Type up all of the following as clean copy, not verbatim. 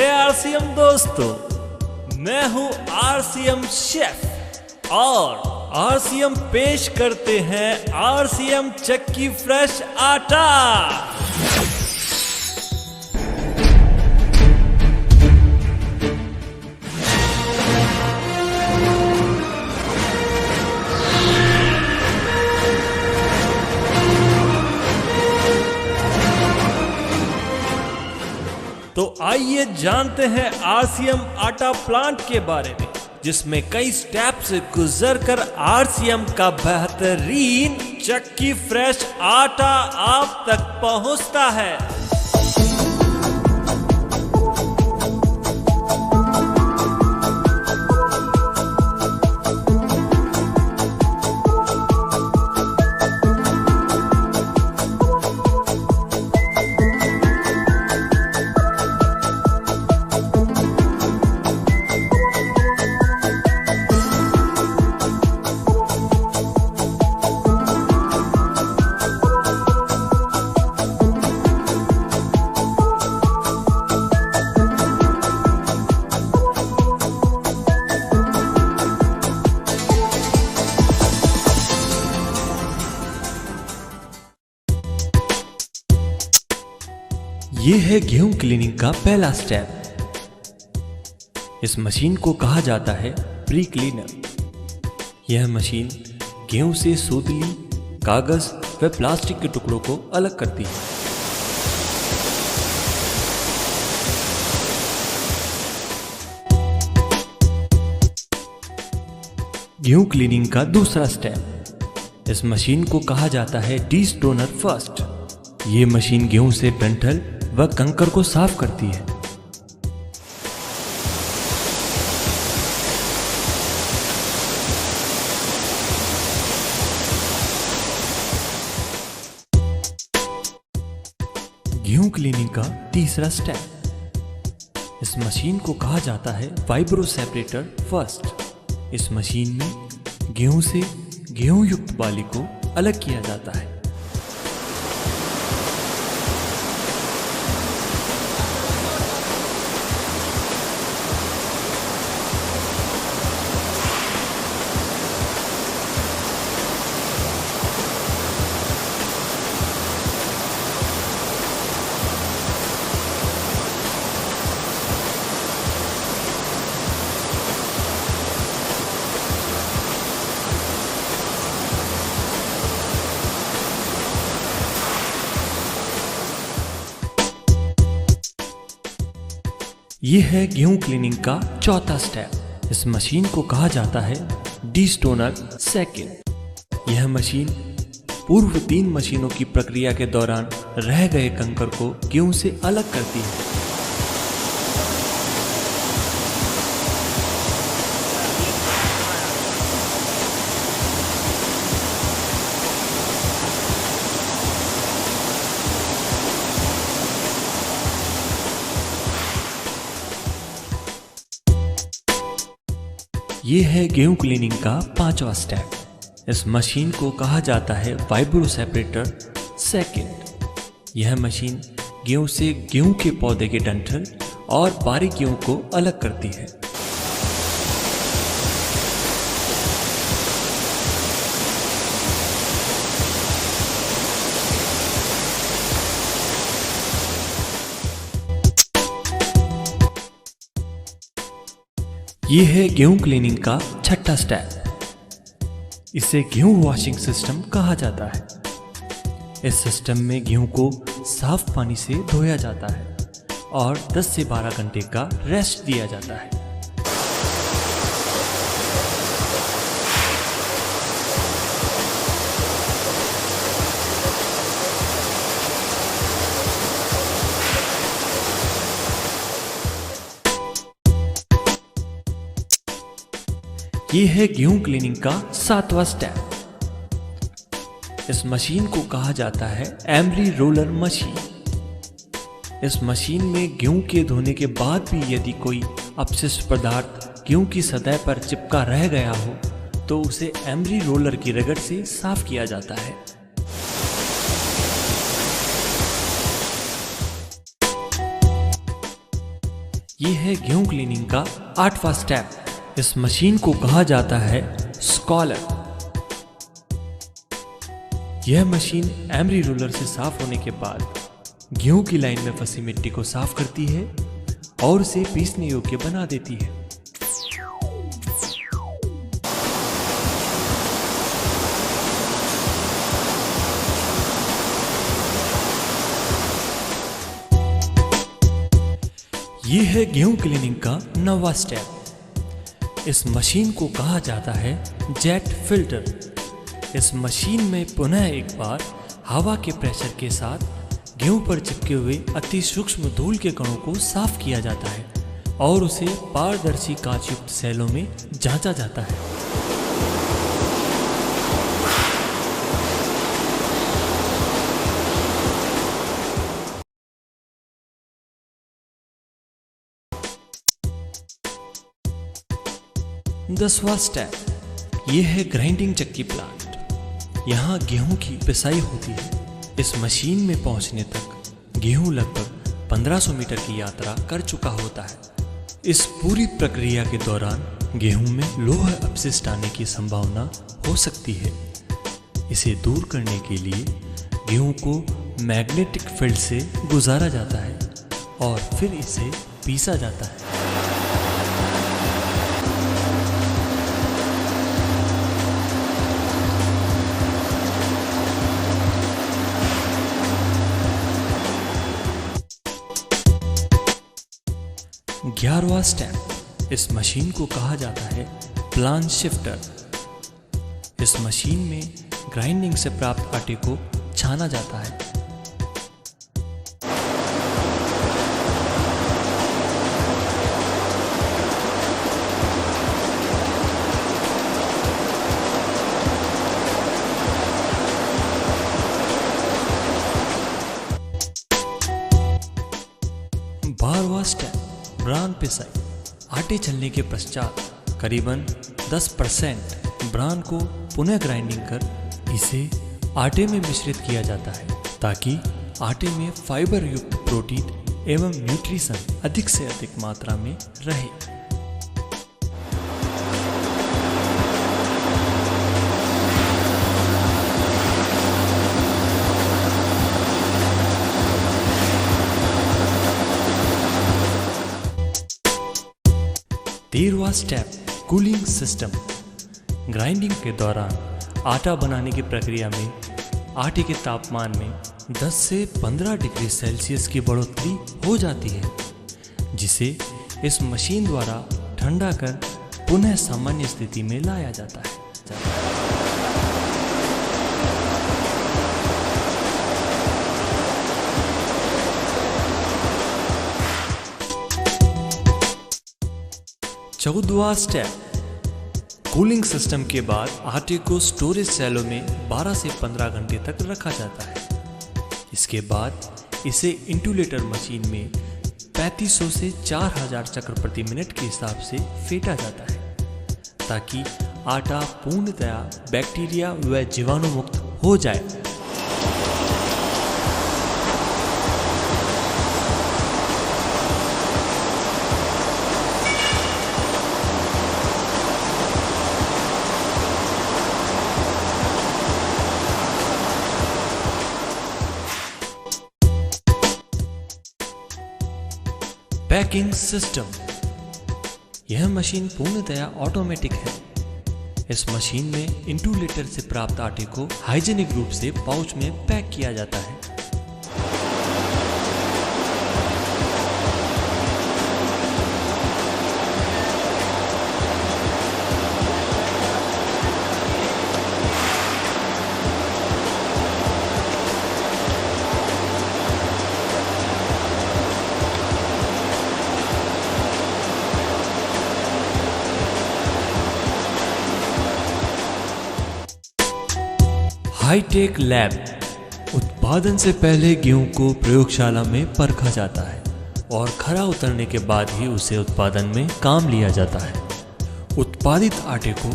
RCM दोस्तों, मैं हूं आरसीएम शेफ और आरसीएम पेश करते हैं आरसीएम चक्की फ्रेश आटा। तो आइए जानते हैं आरसीएम आटा प्लांट के बारे में, जिसमें कई स्टेप से गुजरकर आरसीएम का बेहतरीन चक्की फ्रेश आटा आप तक पहुंचता है। ये है गेहूं क्लीनिंग का पहला स्टेप। इस मशीन को कहा जाता है प्री क्लीनर। यह मशीन गेहूं से सूतली, कागज व प्लास्टिक के टुकड़ों को अलग करती है। गेहूं क्लीनिंग का दूसरा स्टेप। इस मशीन को कहा जाता है डीस्टोनर फर्स्ट। ये मशीन गेहूं से डंठल व कंकर को साफ करती है। गेहूं क्लीनिंग का तीसरा स्टेप। इस मशीन को कहा जाता है वाइब्रो सेपरेटर फर्स्ट। इस मशीन में गेहूं से गेहूं युक्त बाली को अलग किया जाता है। यह है गेहूं क्लीनिंग का चौथा स्टेप। इस मशीन को कहा जाता है डीस्टोनर सेकंड। यह मशीन पूर्व 3 मशीनों की प्रक्रिया के दौरान रह गए कंकर को गेहूं से अलग करती है। ये है गेहूं क्लीनिंग का 5वां स्टेप। इस मशीन को कहा जाता है वाइब्रो सेपरेटर सेकंड। यह मशीन गेहूं से गेहूं के पौधे के डंठल और बारीक गेहूं को अलग करती है। यह है गेहूं क्लीनिंग का 6वां स्टेप। इसे गेहूं वॉशिंग सिस्टम कहा जाता है। इस सिस्टम में गेहूं को साफ पानी से धोया जाता है और 10 से 12 घंटे का रेस्ट दिया जाता है। यह है गेहूं क्लीनिंग का 7वां स्टेप। इस मशीन को कहा जाता है एमरी रोलर मशीन। इस मशीन में गेहूं के धोने के बाद भी यदि कोई अपशिष्ट पदार्थ गेहूं की सतह पर चिपका रह गया हो तो उसे एमरी रोलर की रगड़ से साफ किया जाता है। ये है गेहूं क्लीनिंग का 8वां स्टेप। इस मशीन को कहा जाता है स्कॉलर। यह मशीन एमरी रोलर से साफ होने के बाद गेहूं की लाइन में फंसी मिट्टी को साफ करती है और उसे पीसने योग्य बना देती है। यह है गेहूं क्लीनिंग का 9वां स्टेप। इस मशीन को कहा जाता है जेट फिल्टर। इस मशीन में पुनः एक बार हवा के प्रेशर के साथ गेहूं पर चिपके हुए अति सूक्ष्म धूल के कणों को साफ किया जाता है और उसे पारदर्शी कांचयुक्त सेलों में जांचा जाता है। दसवां स्टेप यह है ग्राइंडिंग चक्की प्लांट। यहाँ गेहूं की पिसाई होती है। इस मशीन में पहुंचने तक गेहूं लगभग 1500 मीटर की यात्रा कर चुका होता है। इस पूरी प्रक्रिया के दौरान गेहूं में लोह अपशिष्ट आने की संभावना हो सकती है। इसे दूर करने के लिए गेहूं को मैग्नेटिक फील्ड से गुजारा जाता है और फिर इसे पीसा जाता है। 11वां स्टेप इस मशीन को कहा जाता है प्लान शिफ्टर। इस मशीन में ग्राइंडिंग से प्राप्त आटे को छाना जाता है। बारहवां स्टेप ब्रान पिसाई। आटे छलने के पश्चात करीबन 10% ब्रान को पुनः ग्राइंडिंग कर इसे आटे में मिश्रित किया जाता है ताकि आटे में फाइबर युक्त प्रोटीन एवं न्यूट्रिशन अधिक से अधिक मात्रा में रहे। तेरहवां स्टेप कूलिंग सिस्टम। ग्राइंडिंग के दौरान आटा बनाने की प्रक्रिया में आटे के तापमान में 10 से 15 डिग्री सेल्सियस की बढ़ोतरी हो जाती है, जिसे इस मशीन द्वारा ठंडा कर पुनः सामान्य स्थिति में लाया जाता है। चौदहवां स्टेप कूलिंग सिस्टम के बाद आटे को स्टोरेज सेलों में 12 से 15 घंटे तक रखा जाता है। इसके बाद इसे इंटुलेटर मशीन में 3500 से 4000 चक्र प्रति मिनट के हिसाब से फेंटा जाता है ताकि आटा पूर्णतया बैक्टीरिया व जीवाणु मुक्त हो जाए। Packing system. यह मशीन पूर्णतया ऑटोमेटिक है। इस मशीन में इंटुलेटर से प्राप्त आटे को हाइजीनिक रूप से पाउच में पैक किया जाता है। Hi tech lab. उत्पादन से पहले गेहूं को प्रयोगशाला में परखा जाता है और खरा उतरने के बाद ही उसे उत्पादन में काम लिया जाता है। उत्पादित आटे को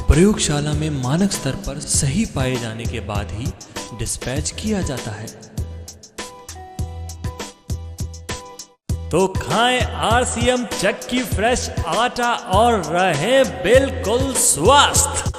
प्रयोगशाला में मानक स्तर पर सही पाए जाने के बाद ही डिस्पैच किया जाता है। तो खाएं RCM चक्की फ्रेश आटा और रहें बिल्कुल स्वस्थ।